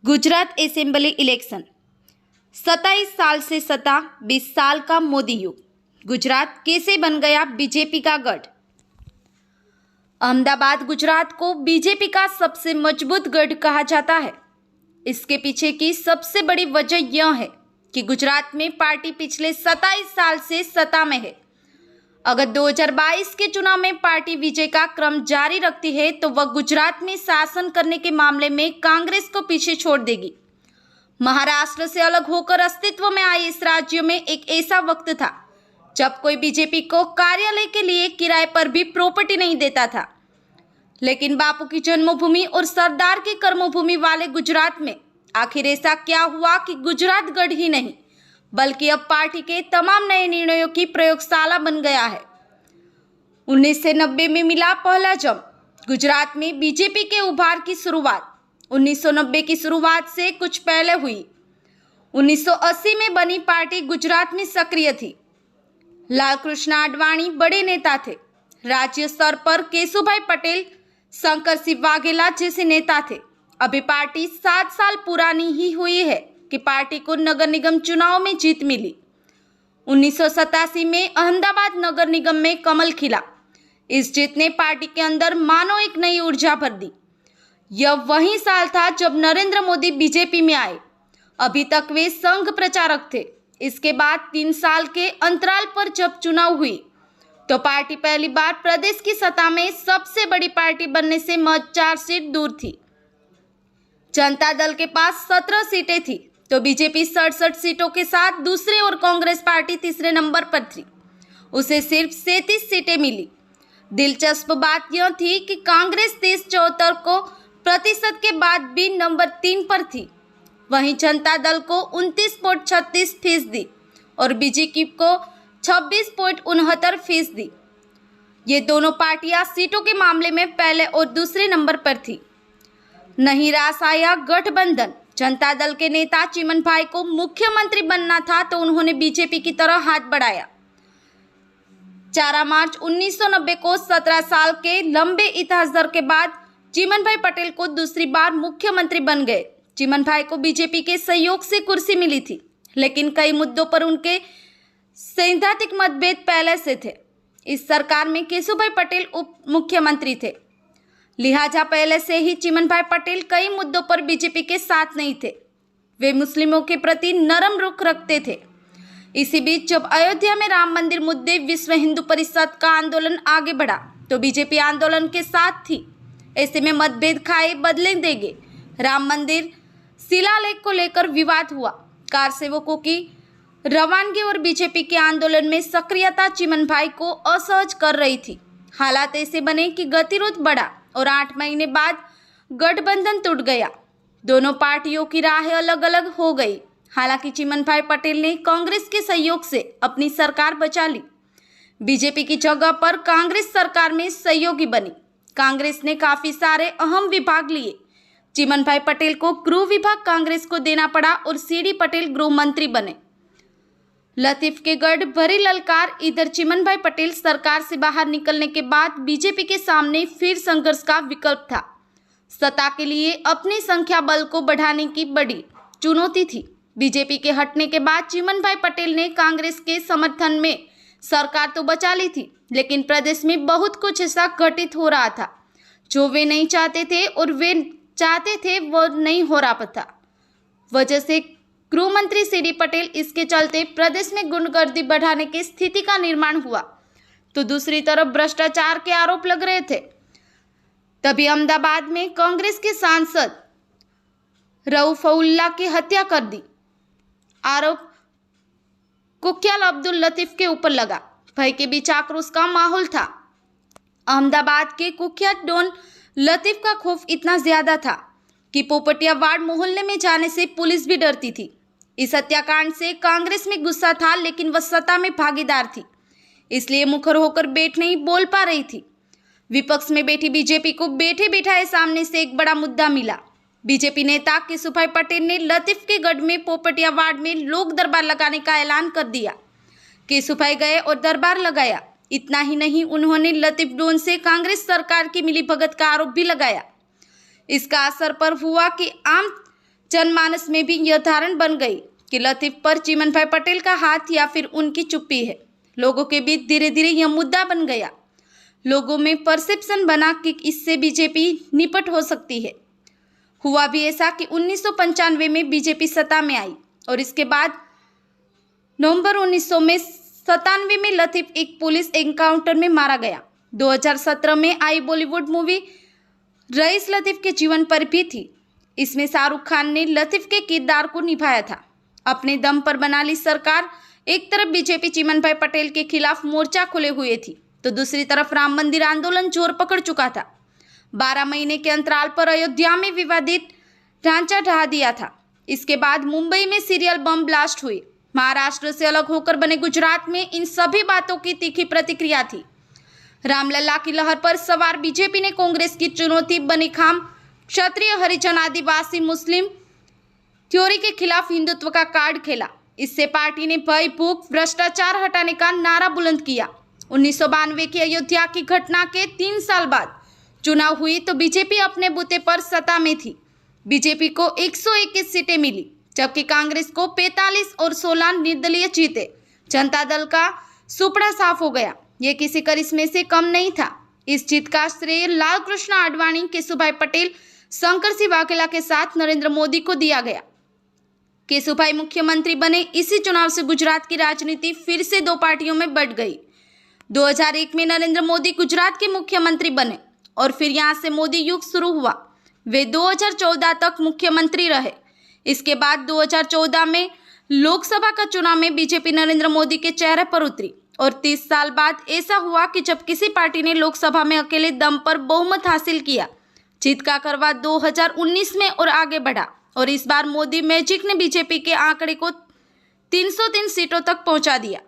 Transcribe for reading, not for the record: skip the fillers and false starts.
Gujarat assembly election 27 साल से सत्ता 20 साल का मोदी युग। गुजरात कैसे बन गया बीजेपी का गढ़। अहमदाबाद गुजरात को बीजेपी का सबसे मजबूत गढ़ कहा जाता है। इसके पीछे की सबसे बड़ी वजह यह है कि गुजरात में पार्टी पिछले 27 साल से सत्ता में है। अगर 2022 के चुनाव में पार्टी विजय का क्रम जारी रखती है तो वह गुजरात में शासन करने के मामले में कांग्रेस को पीछे छोड़ देगी। महाराष्ट्र से अलग होकर अस्तित्व में आए इस राज्य में एक ऐसा वक्त था जब कोई बीजेपी को कार्यालय के लिए किराए पर भी प्रॉपर्टी नहीं देता था। लेकिन बापू की जन्मभूमि और सरदार की कर्मभूमि वाले गुजरात में आखिर ऐसा क्या हुआ कि गुजरात गढ़ ही नहीं बल्कि अब पार्टी के तमाम नए निर्णयों की प्रयोगशाला बन गया है। 1990 में मिला पहला जंप। गुजरात में बीजेपी के उभार की शुरुआत 1990 की शुरुआत से कुछ पहले हुई। 1980 में बनी पार्टी गुजरात में सक्रिय थी। लालकृष्ण आडवाणी बड़े नेता थे। राज्य स्तर पर केशुभाई पटेल, शंकर सिंह वाघेला जैसे नेता थे। अभी पार्टी 7 साल पुरानी ही हुई है कि पार्टी को नगर निगम चुनाव में जीत मिली। 1987 में अहमदाबाद नगर निगम में कमल खिला। इस जीत ने पार्टी के अंदर मानो एक नई ऊर्जा भर दी। यह वही साल था जब नरेंद्र मोदी बीजेपी में आए। अभी तक वे संघ प्रचारक थे। इसके बाद 3 साल के अंतराल पर जब चुनाव हुई तो पार्टी पहली बार प्रदेश की सत्ता में सबसे बड़ी पार्टी बनने से महज 4 सीट दूर थी। जनता दल के पास 17 सीटें थी तो बीजेपी 67 सीटों के साथ दूसरे और कांग्रेस पार्टी तीसरे नंबर पर थी। उसे सिर्फ 37 सीटें मिली। दिलचस्प बात यह थी कि कांग्रेस 73% के बाद भी नंबर 3 पर थी। वहीं जनता दल को 29.36% और बीजेपी को 26.69%। ये दोनों पार्टियां सीटों के मामले में पहले और दूसरे नंबर पर थी। नहीं रास आया गठबंधन। जनता दल के नेता चिमन भाई को मुख्यमंत्री बनना था तो उन्होंने बीजेपी की तरह हाथ बढ़ाया। 4 मार्च 1990 को 17 साल के लंबे इतिहास के बाद चिमन भाई पटेल को दूसरी बार मुख्यमंत्री बन गए। चिमन भाई को बीजेपी के सहयोग से कुर्सी मिली थी, लेकिन कई मुद्दों पर उनके सैद्धांतिक मतभेद पहले से थे। इस सरकार में केशुभाई पटेल उप मुख्यमंत्री थे, लिहाजा पहले से ही चिमन भाई पटेल कई मुद्दों पर बीजेपी के साथ नहीं थे। वे मुस्लिमों के प्रति नरम रुख रखते थे। इसी बीच जब अयोध्या में राम मंदिर मुद्दे विश्व हिंदू परिषद का आंदोलन आगे बढ़ा तो बीजेपी आंदोलन के साथ थी। ऐसे में मतभेद खाए बदले देंगे। राम मंदिर शिलालेख को लेकर विवाद हुआ। कार सेवकों की रवानगी और बीजेपी के आंदोलन में सक्रियता चिमन भाई को असहज कर रही थी। हालात ऐसे बने कि गतिरोध बढ़ा और 8 महीने बाद गठबंधन टूट गया। दोनों पार्टियों की राहें अलग अलग हो गई। हालांकि चिमन भाई पटेल ने कांग्रेस के सहयोग से अपनी सरकार बचा ली। बीजेपी की जगह पर कांग्रेस सरकार में सहयोगी बनी। कांग्रेस ने काफी सारे अहम विभाग लिए। चिमन भाई पटेल को गृह विभाग कांग्रेस को देना पड़ा और सीडी पटेल गृह मंत्री बने। लतीफ के गढ़ भरी ललकार। इधर चिमन भाई पटेल सरकार से बाहर निकलने के बाद बीजेपी के सामने फिर संघर्ष का विकल्प था। सत्ता के लिए अपनी संख्या बल को बढ़ाने की बड़ी चुनौती थी। बीजेपी के हटने के बाद चिमन भाई पटेल ने कांग्रेस के समर्थन में सरकार तो बचा ली थी, लेकिन प्रदेश में बहुत कुछ ऐसा घटित हो रहा था जो वे नहीं चाहते थे और वे चाहते थे वो नहीं हो रहा था। वजह से गृह मंत्री सीडी पटेल, इसके चलते प्रदेश में गुंडागर्दी बढ़ाने की स्थिति का निर्माण हुआ तो दूसरी तरफ भ्रष्टाचार के आरोप लग रहे थे। तभी अहमदाबाद में कांग्रेस के सांसद रऊफउल्लाह की हत्या कर दी। आरोप कुख्यात अब्दुल लतीफ के ऊपर लगा। भय के बीच आक्रोश का माहौल था। अहमदाबाद के कुख्यात डॉन लतीफ का खौफ इतना ज्यादा था कि पोपटिया वार्ड मोहल्ले में जाने से पुलिस भी डरती थी। इस हत्याकांड से कांग्रेस में गुस्सा था, लेकिन वह सत्ता में भागीदार थी, इसलिए मुखर होकर बैठ नहीं बोल पा रही थी। विपक्ष में बैठी बीजेपी को बैठे बिठाए सामने से एक बड़ा मुद्दा मिला। बीजेपी नेता केशुभाई पटेल ने लतीफ के गढ़ में पोपटिया वार्ड में लोक दरबार लगाने का ऐलान कर दिया। केशुभाई गए और दरबार लगाया। इतना ही नहीं, उन्होंने लतीफ डोन से कांग्रेस सरकार की मिलीभगत का आरोप भी लगाया। इसका असर पर हुआ कि आम जनमानस में भी यह धारणा बन गई कि लतीफ पर चिमन भाई पटेल का हाथ या फिर उनकी चुप्पी है। लोगों के बीच धीरे धीरे यह मुद्दा बन गया। लोगों में परसेप्शन बना कि इससे बीजेपी निपट हो सकती है। हुआ भी ऐसा कि 1995 में बीजेपी सत्ता में आई और इसके बाद नवंबर 1997 में लतीफ एक पुलिस एनकाउंटर में मारा गया। 2017 में आई बॉलीवुड मूवी रईस लतीफ के जीवन पर भी थी। इसमें शाहरुख खान ने लतीफ के किरदार को निभाया था। अपने दम पर बना ली सरकार। एक तरफ बीजेपी चिमन भाई पटेल के खिलाफ मोर्चा खोले हुए थी तो दूसरी तरफ राम मंदिर आंदोलन जोर पकड़ चुका था। 12 महीने के अंतराल पर अयोध्या में विवादित ढांचा ढहा दिया था। इसके बाद मुंबई में सीरियल बम ब्लास्ट हुए। महाराष्ट्र से अलग होकर बने गुजरात में इन सभी बातों की तीखी प्रतिक्रिया थी। रामलला की लहर पर सवार बीजेपी ने कांग्रेस की चुनौती बनी खाम क्षत्रिय हरिजन आदिवासी मुस्लिम थ्योरी के खिलाफ हिंदुत्व का कार्ड खेला। इससे पार्टी ने भय भूख भ्रष्टाचार हटाने का नारा बुलंद किया। 1992 की अयोध्या की घटना के 3 साल बाद चुनाव हुई तो बीजेपी अपने बूते पर सत्ता में थी। बीजेपी को 121 सीटें मिली जबकि कांग्रेस को 45 और 16 निर्दलीय जीते। जनता दल का सुपड़ा साफ हो गया। ये किसी करिश्मे से कम नहीं था। इस जीत का श्रेय लाल कृष्ण आडवाणी, केशुभाई पटेल, शंकर सिंह वाघेला के साथ नरेंद्र मोदी को दिया गया। केशुभाई मुख्यमंत्री बने। इसी चुनाव से गुजरात की राजनीति फिर से 2 पार्टियों में बढ़ गई। 2001 में नरेंद्र मोदी गुजरात के मुख्यमंत्री बने और फिर यहां से मोदी युग शुरू हुआ। वे 2014 तक मुख्यमंत्री रहे। इसके बाद 2014 में लोकसभा का चुनाव में बीजेपी नरेंद्र मोदी के चेहरे पर उतरी और 30 साल बाद ऐसा हुआ कि जब किसी पार्टी ने लोकसभा में अकेले दम पर बहुमत हासिल किया। जीत का करवा 2019 में और आगे बढ़ा और इस बार मोदी मैजिक ने बीजेपी के आंकड़े को 303 सीटों तक पहुंचा दिया।